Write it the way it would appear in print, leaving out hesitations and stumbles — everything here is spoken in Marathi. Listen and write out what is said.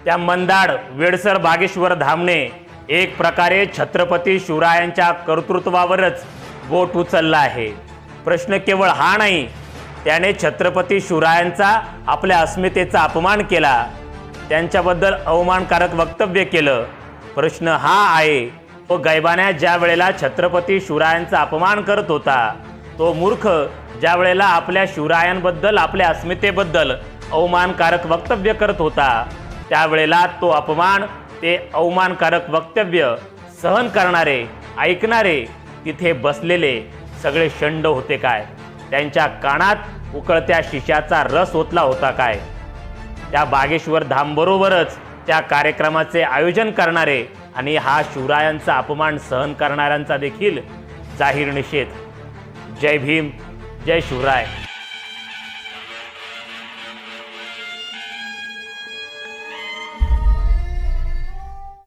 त्या मंदाड वेडसर बागेश्वर धामने एक प्रकारे छत्रपती शिवरायांच्या कर्तृत्वावरच बोट उचलला आहे। प्रश्न केवळ हा नाही, त्याने छत्रपती शिवरायांचा आपल्या अस्मितेचा अपमान केला, त्यांच्याबद्दल अवमानकारक वक्तव्य केलं। प्रश्न हा आहे, तो गैबान्या ज्या वेळेला छत्रपती शिवरायांचा अपमान करत होता, तो मूर्ख ज्या वेळेला आपल्या शिवरायांबद्दल आपल्या अस्मितेबद्दल अवमानकारक वक्तव्य करत होता, त्यावेळेला तो अपमान, ते अवमानकारक वक्तव्य सहन करणारे, ऐकणारे, तिथे बसलेले सगळे शंड होते काय? त्यांच्या कानात उकळत्या शिशाचा रस ओतला होता काय? त्या बागेश्वर धामबरोबरच त्या कार्यक्रमाचे आयोजन करणारे आणि हा शिवरायांचा अपमान सहन करणाऱ्यांचा देखील जाहीर निषेध। जय भीम, जय शिवराय।